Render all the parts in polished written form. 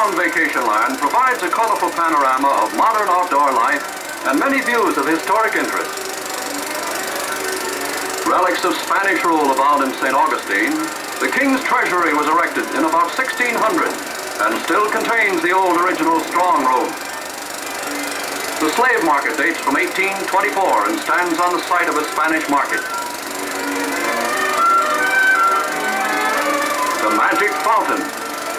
year-round vacation land provides a colorful panorama of modern outdoor life and many views of historic interest. Relics of Spanish rule abound in St. Augustine. The King's Treasury was erected in about 1600 and still contains the old original strong room. The slave market dates from 1824 and stands on the site of a Spanish market. The Magic Fountain.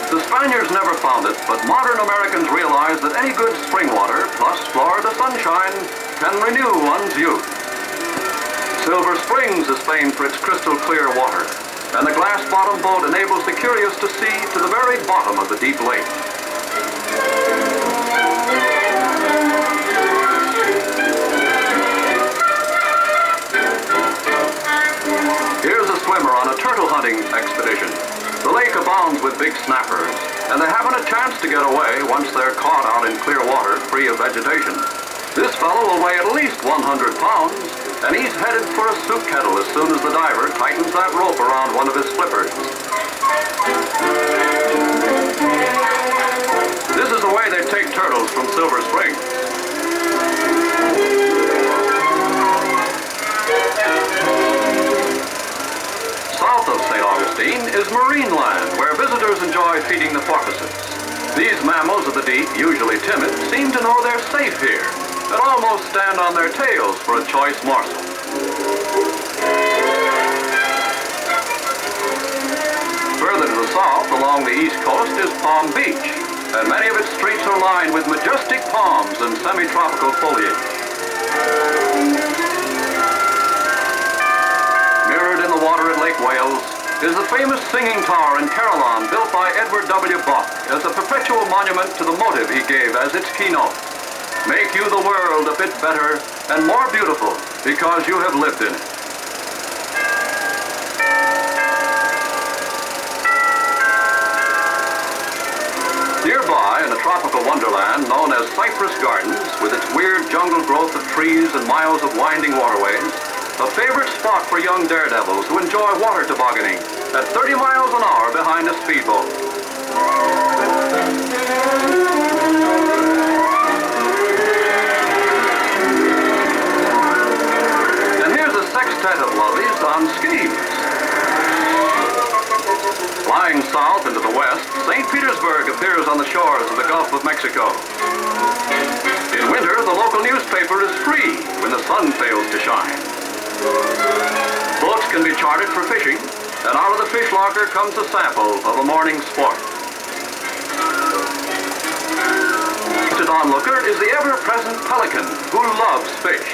The Spaniards never found it, but modern Americans realize that any good spring water, plus Florida sunshine, can renew one's youth. Silver Springs is famed for its crystal clear water, and the glass-bottom boat enables the curious to see to the very bottom of the deep lake. Here's a swimmer on a turtle hunting expedition. The lake abounds with big snappers, and they haven't a chance to get away once they're caught out in clear water, free of vegetation. This fellow will weigh at least 100 pounds, and he's headed for a soup kettle as soon as the diver tightens that rope around one of his flippers. This is the way they take turtles from Silver Springs. South of St. Augustine is Marineland, where visitors enjoy feeding the porpoises. These mammals of the deep, usually timid, seem to know they're safe here and almost stand on their tails for a choice morsel. Further to the south, along the east coast, is Palm Beach, and many of its streets are lined with majestic palms and semi-tropical foliage. Mirrored in the water at Lake Wales is the famous singing tower in Carillon, built by Edward W. Bok as a perpetual monument to the motive he gave as its keynote. Make you the world a bit better and more beautiful because you have lived in it. Nearby, in a tropical wonderland known as Cypress Gardens, with its weird jungle growth of trees and miles of winding waterways, a favorite spot for young daredevils who enjoy water tobogganing at 30 miles an hour behind a speedboat. And here's a sextet of lovies on skis. Flying south into the west, St. Petersburg appears on the shores of the Gulf of Mexico. In winter, the local newspaper is free when the sun fails to shine. Boats can be chartered for fishing, and out of the fish locker comes a sample of a morning's sport. The onlooker is the ever-present pelican, who loves fish.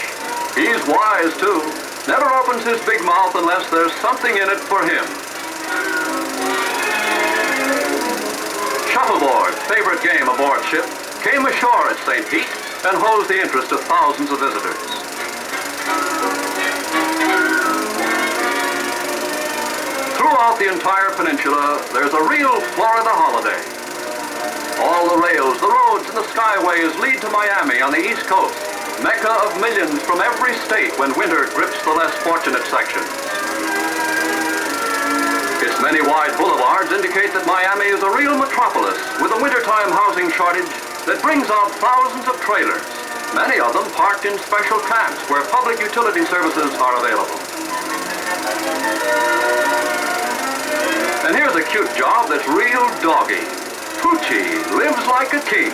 He's wise, too. Never opens his big mouth unless there's something in it for him. Shuffleboard, favorite game aboard ship, came ashore at St. Pete and holds the interest of thousands of visitors. Throughout the entire peninsula, there's a real Florida holiday. All the rails, the roads, and the skyways lead to Miami on the East Coast, mecca of millions from every state when winter grips the less fortunate sections. Its many wide boulevards indicate that Miami is a real metropolis with a wintertime housing shortage that brings out thousands of trailers, many of them parked in special camps where public utility services are available. And here's a cute job that's real doggy. Poochie lives like a king.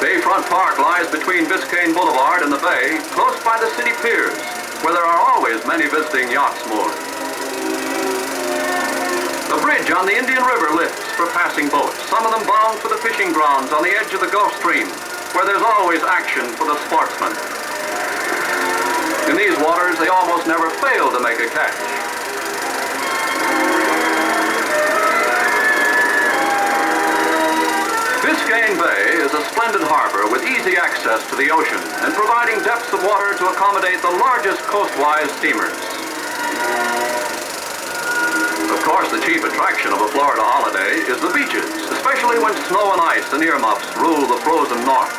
Bayfront Park lies between Biscayne Boulevard and the bay, close by the city piers, where there are always many visiting yachts moored. The bridge on the Indian River lifts for passing boats, some of them bound for the fishing grounds on the edge of the Gulf Stream, where there's always action for the sportsman. In these waters, they almost never fail to make a catch. Biscayne Bay is a splendid harbor with easy access to the ocean and providing depths of water to accommodate the largest coastwise steamers. Of course, the chief attraction of a Florida holiday is the beaches, especially when snow and ice and earmuffs rule the frozen north.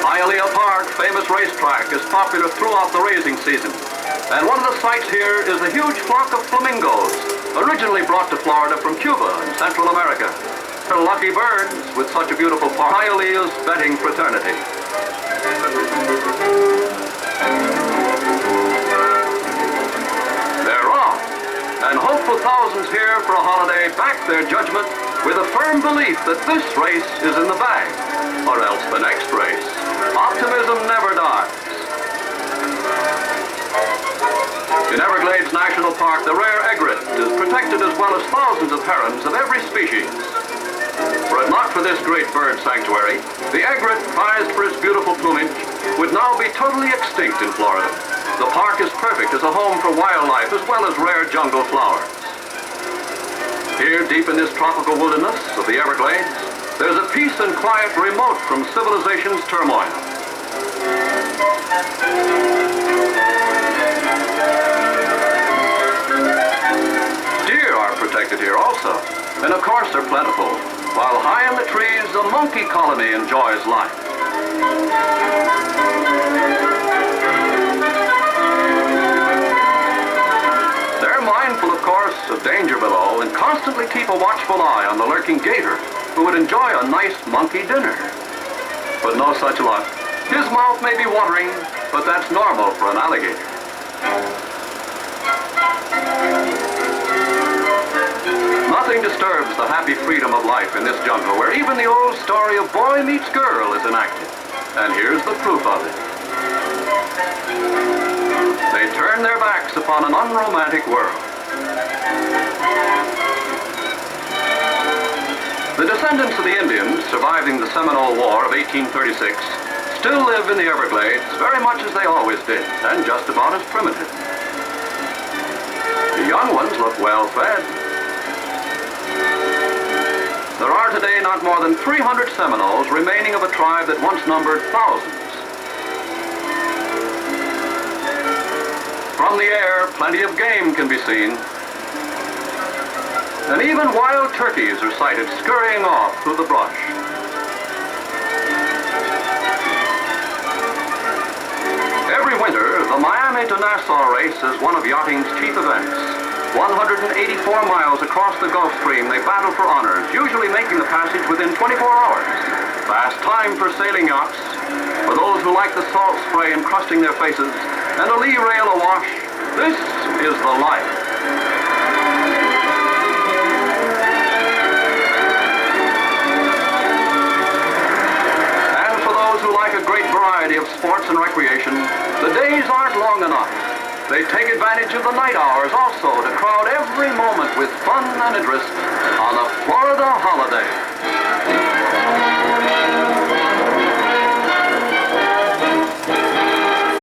Hialeah Park, famous racetrack, is popular throughout the racing season. And one of the sights here is the huge flock of flamingos originally brought to Florida from Cuba and Central America. They're lucky birds with such a beautiful Hialeah's betting fraternity. They're off, and hopeful thousands here for a holiday back their judgment with a firm belief that this race is in the bag, or else the next race. Optimism never dies. In Everglades National Park, the rare egret is protected as well as thousands of herons of every species. Were it not for this great bird sanctuary, the egret, prized for its beautiful plumage, would now be totally extinct in Florida. The park is perfect as a home for wildlife as well as rare jungle flowers. Here, deep in this tropical wilderness of the Everglades, there's a peace and quiet remote from civilization's turmoil. Deer are protected here also, and of course they're plentiful, while high in the trees a monkey colony enjoys life. They're mindful, of course, of danger below and constantly keep a watchful eye on the lurking gator, who would enjoy a nice monkey dinner. But no such luck. His mouth may be watering, but that's normal for an alligator. Nothing disturbs the happy freedom of life in this jungle where even the old story of boy meets girl is enacted. And here's the proof of it. They turn their backs upon an unromantic world. The descendants of the Indians surviving the Seminole War of 1836 still live in the Everglades very much as they always did, and just about as primitive. The young ones look well fed. There are today not more than 300 Seminoles remaining of a tribe that once numbered thousands. From the air, plenty of game can be seen. And even wild turkeys are sighted scurrying off through the brush. Every winter, the Miami to Nassau race is one of yachting's chief events. 184 miles across the Gulf Stream, they battle for honors, usually making the passage within 24 hours. Fast time for sailing yachts. For those who like the salt spray encrusting their faces and a lee rail awash, this is the life. And for those who like a great variety of sports and recreation, the days aren't long enough. They take advantage of the night hours also to crowd every moment with fun and interest on a Florida holiday.